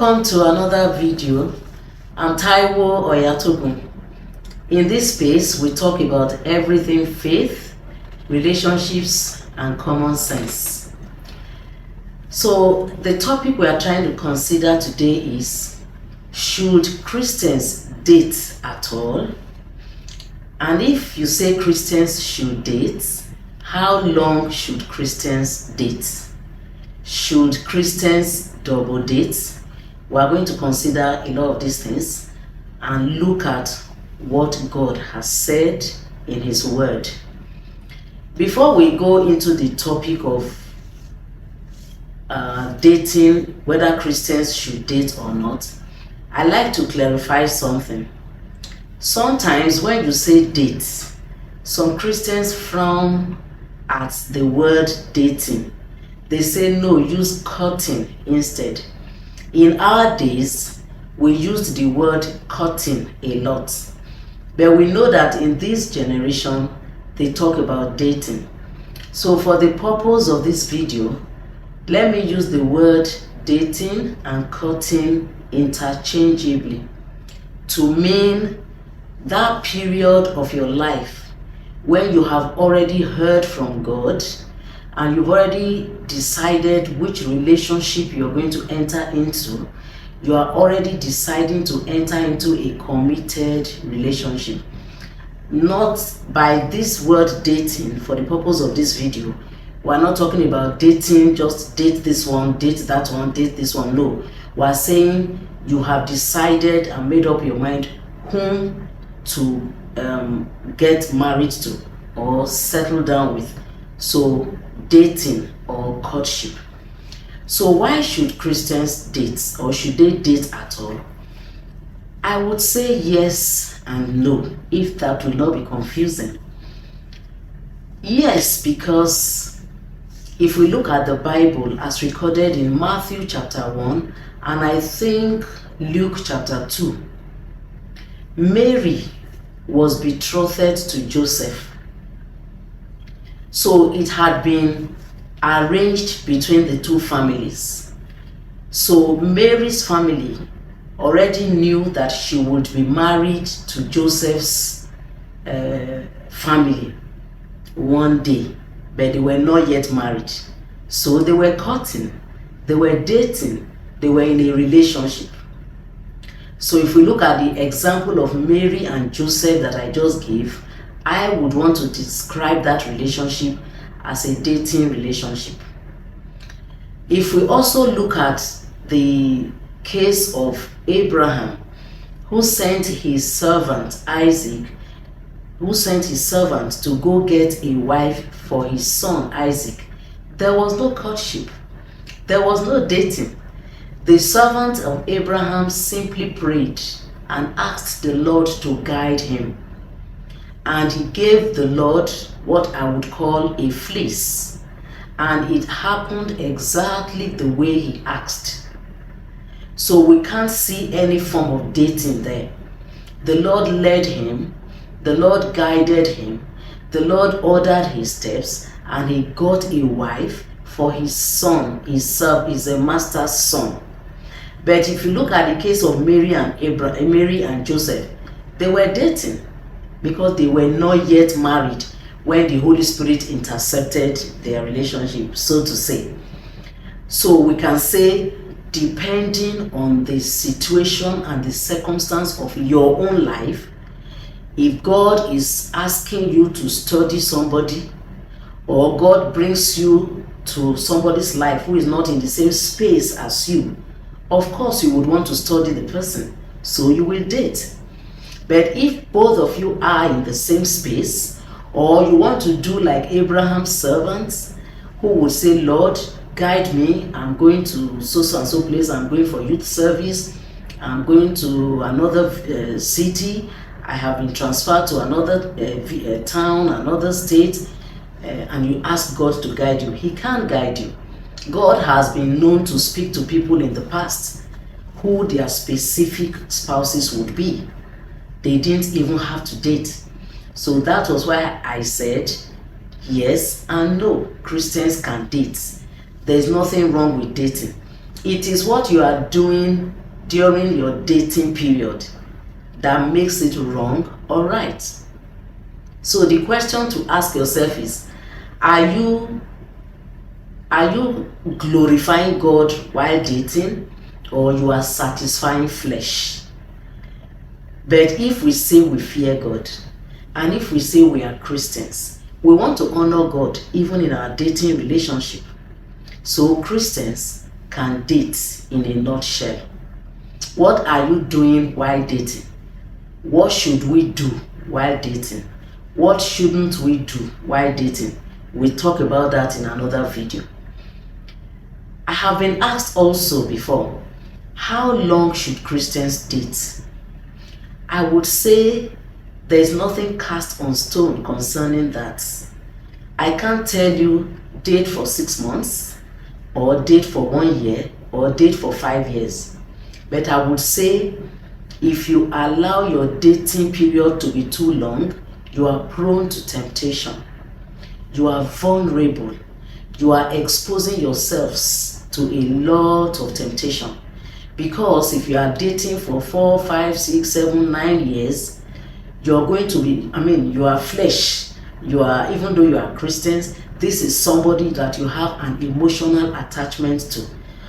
Welcome to another video. I'm Taiwo Oyatogun. In this space, we talk about everything faith, relationships, and common sense. So the topic we are trying to consider today is, should Christians date at all? And if you say Christians should date, how long should Christians date? Should Christians double date? We are going to consider a lot of these things and look at what God has said in His Word. Before we go into the topic of dating, whether Christians should date or not, I like to clarify something. Sometimes when you say date, some Christians frown at the word dating. They say no, use courting instead. In our days, we used the word courting a lot. But we know that in this generation, they talk about dating. So for the purpose of this video, let me use the word dating and courting interchangeably to mean that period of your life when you have already heard from God and you've already decided which relationship you're going to enter into. You are already deciding to enter into a committed relationship. Not by this word dating, for the purpose of this video, we're not talking about dating, just date this one, date that one, date this one. No, we're saying you have decided and made up your mind whom to get married to or settle down with. So dating or courtship. So why should Christians date, or should they date at all? I would say yes and no, if that will not be confusing. Yes, because if we look at the Bible as recorded in Matthew chapter 1 and I think Luke chapter 2, Mary was betrothed to Joseph. So it had been arranged between the two families. So Mary's family already knew that she would be married to Joseph's family one day, but they were not yet married. So they were courting, they were dating, they were in a relationship. So if we look at the example of Mary and Joseph that I just gave, I would want to describe that relationship as a dating relationship. If we also look at the case of Abraham, who sent his servant Isaac, to go get a wife for his son Isaac, there was no courtship, there was no dating. The servant of Abraham simply prayed and asked the Lord to guide him. And he gave the Lord what I would call a fleece. And it happened exactly the way he asked. So we can't see any form of dating there. The Lord led him, the Lord guided him, the Lord ordered his steps, and he got a wife for his son. His a master's son. But if you look at the case of Mary and Joseph, they were dating, because they were not yet married when the Holy Spirit intercepted their relationship, so to say. So we can say, depending on the situation and the circumstance of your own life, if God is asking you to study somebody, or God brings you to somebody's life who is not in the same space as you, of course you would want to study the person, so you will date. But if both of you are in the same space, or you want to do like Abraham's servants, who would say, Lord, guide me, I'm going to so and so place, I'm going for youth service, I'm going to another city, I have been transferred to another town, another state, and you ask God to guide you. He can't guide you. God has been known to speak to people in the past who their specific spouses would be. They didn't even have to date. So that was why I said yes and no. Christians can date. There's nothing wrong with dating. It is what you are doing during your dating period that makes it wrong or right. So the question to ask yourself is, are you glorifying God while dating, or you are satisfying flesh? But if we say we fear God, and if we say we are Christians, we want to honor God even in our dating relationship. So Christians can date in a nutshell. What are you doing while dating? What should we do while dating? What shouldn't we do while dating? We'll talk about that in another video. I have been asked also before, how long should Christians date? I would say there is nothing cast on stone concerning that. I can't tell you date for 6 months, or date for 1 year, or date for 5 years. But I would say if you allow your dating period to be too long, you are prone to temptation. You are vulnerable. You are exposing yourselves to a lot of temptation. Because if you are dating for 4, 5, 6, 7, 9 years, you are going to be, you are flesh. You are, even though you are Christians, this is somebody that you have an emotional attachment to.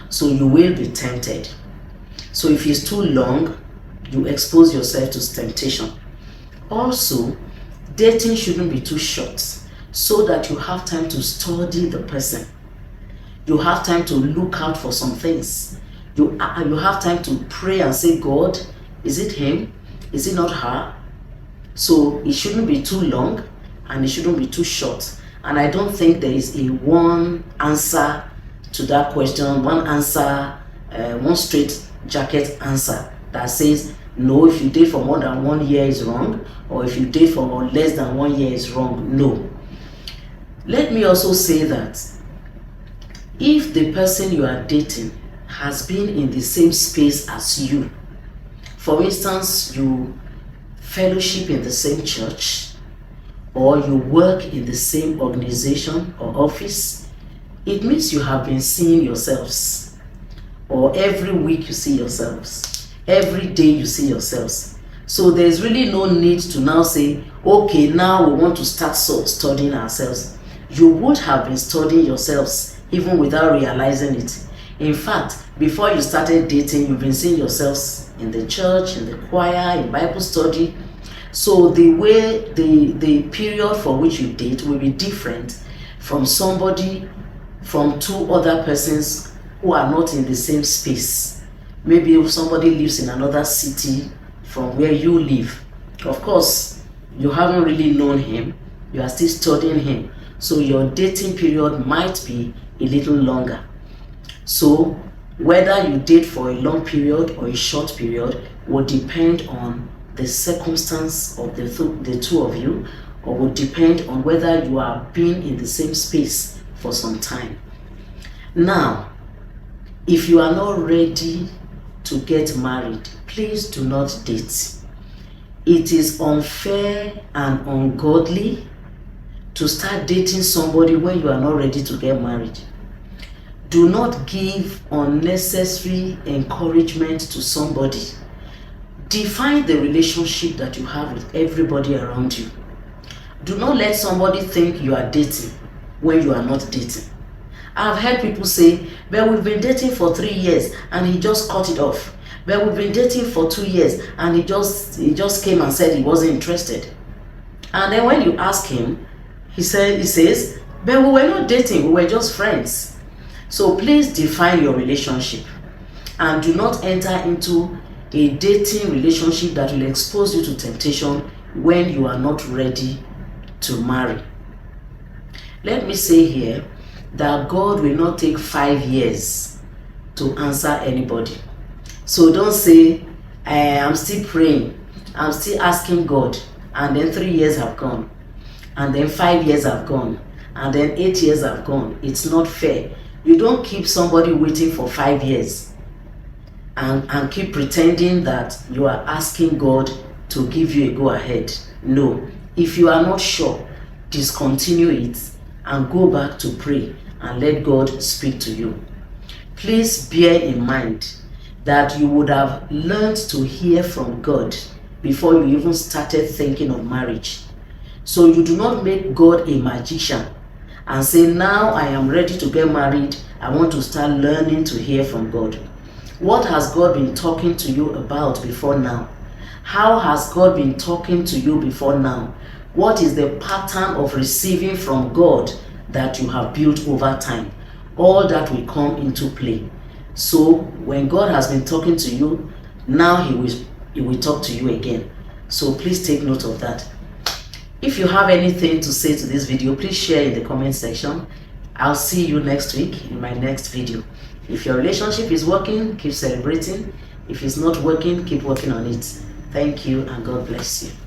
So you will be tempted. So if it's too long, you expose yourself to temptation. Also, dating shouldn't be too short, so that you have time to study the person. You have time to look out for some things. You have time to pray and say, God, is it him? Is it not her? So it shouldn't be too long and it shouldn't be too short. And I don't think there is a one answer to that question, one straight jacket answer that says, no, if you date for more than 1 year is wrong, or if you date for less than 1 year is wrong. No. Let me also say that if the person you are dating has been in the same space as you, for instance, you fellowship in the same church, or you work in the same organization or office, it means you have been seeing yourselves, or every week you see yourselves. Every day you see yourselves. So there's really no need to now say, okay, now we want to start studying ourselves. You would have been studying yourselves even without realizing it. In fact, before you started dating, you've been seeing yourselves in the church, in the choir, in Bible study. So the way, the period for which you date will be different from two other persons who are not in the same space. Maybe if somebody lives in another city from where you live, of course, you haven't really known him, you are still studying him. So your dating period might be a little longer. So whether you date for a long period or a short period will depend on the circumstance of the two of you, or will depend on whether you are being in the same space for some time. Now, if you are not ready to get married, please do not date. It is unfair and ungodly to start dating somebody when you are not ready to get married. Do not give unnecessary encouragement to somebody. Define the relationship that you have with everybody around you. Do not let somebody think you are dating when you are not dating. I've heard people say, but we've been dating for 3 years and he just cut it off. But we've been dating for 2 years and he just came and said he wasn't interested. And then when you ask him, he says, but we were not dating, we were just friends. So please define your relationship and do not enter into a dating relationship that will expose you to temptation when you are not ready to marry. Let me say here that God will not take 5 years to answer anybody. So don't say, I'm still praying, I'm still asking God, and then 3 years have gone, and then 5 years have gone, and then 8 years have gone. It's not fair. You don't keep somebody waiting for 5 years and keep pretending that you are asking God to give you a go ahead. No. If you are not sure, discontinue it and go back to pray and let God speak to you. please bear in mind that you would have learned to hear from God before you even started thinking of marriage. So you do not make God a magician and say, now I am ready to get married, I want to start learning to hear from God. What has God been talking to you about before now? How has God been talking to you before now? What is the pattern of receiving from God that you have built over time? All that will come into play. So when God has been talking to you, now he will talk to you again. So please take note of that. If you have anything to say to this video, please share in the comment section. I'll see you next week in my next video. If your relationship is working, keep celebrating. If it's not working, keep working on it. Thank you and God bless you.